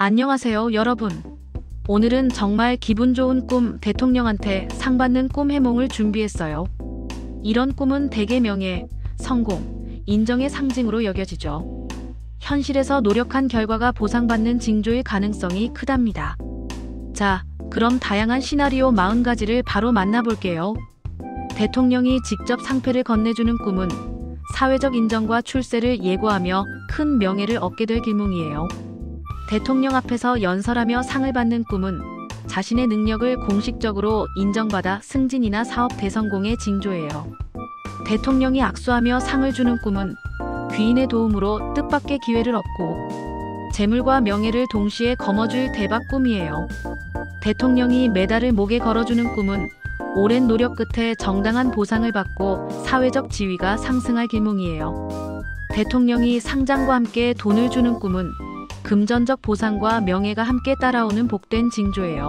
안녕하세요, 여러분. 오늘은 정말 기분 좋은 꿈, 대통령한테 상 받는 꿈 해몽을 준비했어요. 이런 꿈은 대개 명예, 성공, 인정의 상징으로 여겨지죠. 현실에서 노력한 결과가 보상받는 징조일 가능성이 크답니다. 자, 그럼 다양한 시나리오 40가지를 바로 만나볼게요. 대통령이 직접 상패를 건네주는 꿈은 사회적 인정과 출세를 예고하며 큰 명예를 얻게 될 길몽이에요. 대통령 앞에서 연설하며 상을 받는 꿈은 자신의 능력을 공식적으로 인정받아 승진이나 사업 대성공의 징조예요. 대통령이 악수하며 상을 주는 꿈은 귀인의 도움으로 뜻밖의 기회를 얻고 재물과 명예를 동시에 거머쥘 대박 꿈이에요. 대통령이 메달을 목에 걸어주는 꿈은 오랜 노력 끝에 정당한 보상을 받고 사회적 지위가 상승할 길몽이에요. 대통령이 상장과 함께 돈을 주는 꿈은 금전적 보상과 명예가 함께 따라오는 복된 징조예요.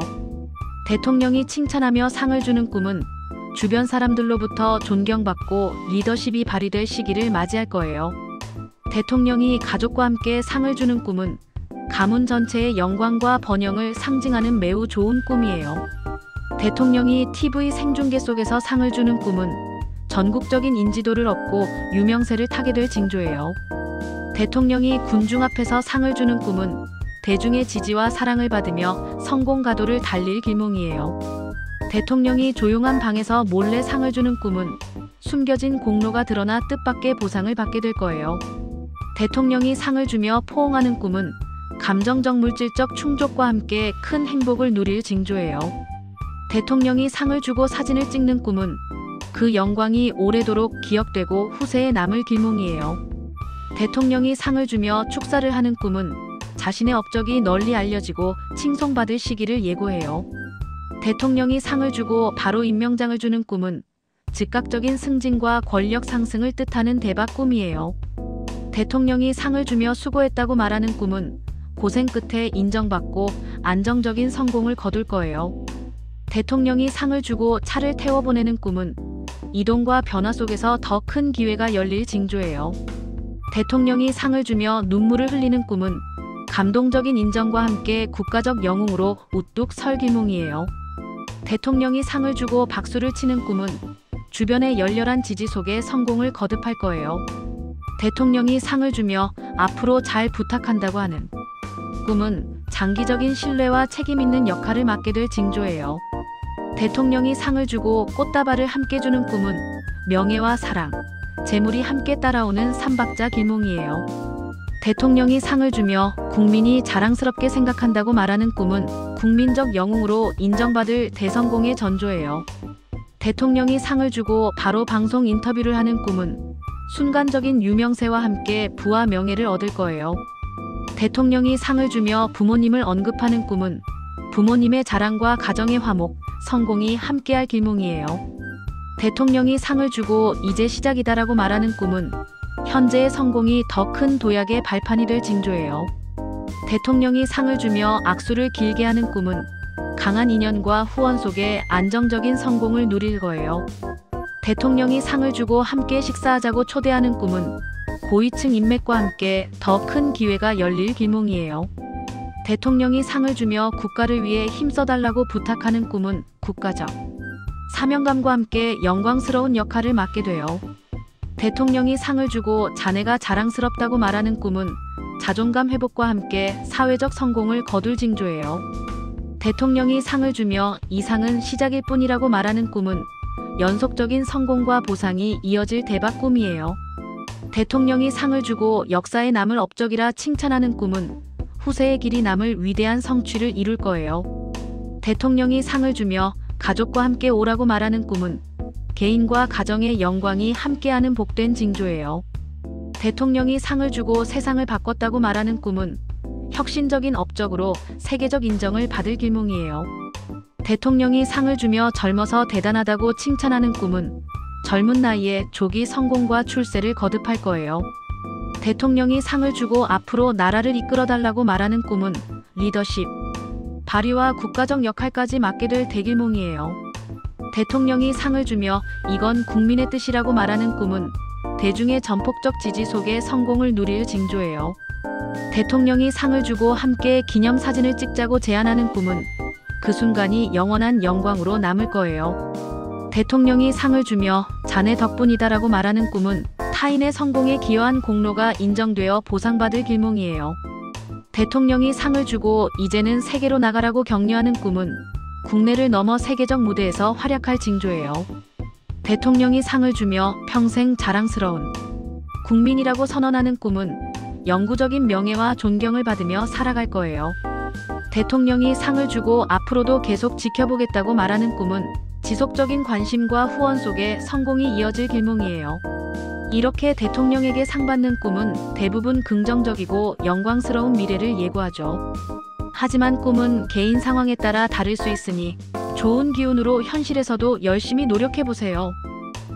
대통령이 칭찬하며 상을 주는 꿈은 주변 사람들로부터 존경받고 리더십이 발휘될 시기를 맞이할 거예요. 대통령이 가족과 함께 상을 주는 꿈은 가문 전체의 영광과 번영을 상징하는 매우 좋은 꿈이에요. 대통령이 TV 생중계 속에서 상을 주는 꿈은 전국적인 인지도를 얻고 유명세를 타게 될 징조예요. 대통령이 군중 앞에서 상을 주는 꿈은 대중의 지지와 사랑을 받으며 성공 가도를 달릴 길몽이에요. 대통령이 조용한 방에서 몰래 상을 주는 꿈은 숨겨진 공로가 드러나 뜻밖의 보상을 받게 될 거예요. 대통령이 상을 주며 포옹하는 꿈은 감정적 물질적 충족과 함께 큰 행복을 누릴 징조예요. 대통령이 상을 주고 사진을 찍는 꿈은 그 영광이 오래도록 기억되고 후세에 남을 길몽이에요. 대통령이 상을 주며 축사를 하는 꿈은 자신의 업적이 널리 알려지고 칭송받을 시기를 예고해요. 대통령이 상을 주고 바로 임명장을 주는 꿈은 즉각적인 승진과 권력 상승을 뜻하는 대박 꿈이에요. 대통령이 상을 주며 수고했다고 말하는 꿈은 고생 끝에 인정받고 안정적인 성공을 거둘 거예요. 대통령이 상을 주고 차를 태워보내는 꿈은 이동과 변화 속에서 더 큰 기회가 열릴 징조예요. 대통령이 상을 주며 눈물을 흘리는 꿈은 감동적인 인정과 함께 국가적 영웅으로 우뚝 설 길몽이에요. 대통령이 상을 주고 박수를 치는 꿈은 주변의 열렬한 지지 속에 성공을 거듭할 거예요. 대통령이 상을 주며 앞으로 잘 부탁한다고 하는 꿈은 장기적인 신뢰와 책임 있는 역할을 맡게 될 징조예요. 대통령이 상을 주고 꽃다발을 함께 주는 꿈은 명예와 사랑, 재물이 함께 따라오는 삼박자 길몽이에요. 대통령이 상을 주며 국민이 자랑스럽게 생각한다고 말하는 꿈은 국민적 영웅으로 인정받을 대성공의 전조예요. 대통령이 상을 주고 바로 방송 인터뷰를 하는 꿈은 순간적인 유명세와 함께 부와 명예를 얻을 거예요. 대통령이 상을 주며 부모님을 언급하는 꿈은 부모님의 자랑과 가정의 화목, 성공이 함께할 길몽이에요. 대통령이 상을 주고 이제 시작이다라고 말하는 꿈은 현재의 성공이 더 큰 도약의 발판이 될 징조예요. 대통령이 상을 주며 악수를 길게 하는 꿈은 강한 인연과 후원 속에 안정적인 성공을 누릴 거예요. 대통령이 상을 주고 함께 식사하자고 초대하는 꿈은 고위층 인맥과 함께 더 큰 기회가 열릴 길몽이에요. 대통령이 상을 주며 국가를 위해 힘써달라고 부탁하는 꿈은 국가적 사명감과 함께 영광스러운 역할을 맡게 돼요. 대통령이 상을 주고 자네가 자랑스럽다고 말하는 꿈은 자존감 회복과 함께 사회적 성공을 거둘 징조예요. 대통령이 상을 주며 이 상은 시작일 뿐이라고 말하는 꿈은 연속적인 성공과 보상이 이어질 대박 꿈이에요. 대통령이 상을 주고 역사에 남을 업적이라 칭찬하는 꿈은 후세의 길이 남을 위대한 성취를 이룰 거예요. 대통령이 상을 주며 가족과 함께 오라고 말하는 꿈은 개인과 가정의 영광이 함께하는 복된 징조예요. 대통령이 상을 주고 세상을 바꿨다고 말하는 꿈은 혁신적인 업적으로 세계적 인정을 받을 길몽이에요. 대통령이 상을 주며 젊어서 대단하다고 칭찬하는 꿈은 젊은 나이에 조기 성공과 출세를 거듭할 거예요. 대통령이 상을 주고 앞으로 나라를 이끌어달라고 말하는 꿈은 리더십, 발휘와 국가적 역할까지 맡게 될 대길몽이에요. 대통령이 상을 주며 이건 국민의 뜻이라고 말하는 꿈은 대중의 전폭적 지지 속에 성공을 누릴 징조예요. 대통령이 상을 주고 함께 기념사진을 찍자고 제안하는 꿈은 그 순간이 영원한 영광으로 남을 거예요. 대통령이 상을 주며 자네 덕분이다라고 말하는 꿈은 타인의 성공에 기여한 공로가 인정되어 보상받을 길몽이에요. 대통령이 상을 주고 이제는 세계로 나가라고 격려하는 꿈은 국내를 넘어 세계적 무대에서 활약할 징조예요. 대통령이 상을 주며 평생 자랑스러운 국민이라고 선언하는 꿈은 영구적인 명예와 존경을 받으며 살아갈 거예요. 대통령이 상을 주고 앞으로도 계속 지켜보겠다고 말하는 꿈은 지속적인 관심과 후원 속에 성공이 이어질 길몽이에요. 이렇게 대통령에게 상 받는 꿈은 대부분 긍정적이고 영광스러운 미래를 예고하죠. 하지만 꿈은 개인 상황에 따라 다를 수 있으니 좋은 기운으로 현실에서도 열심히 노력해보세요.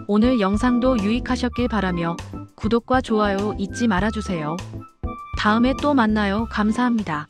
오늘 영상도 유익하셨길 바라며 구독과 좋아요 잊지 말아주세요. 다음에 또 만나요. 감사합니다.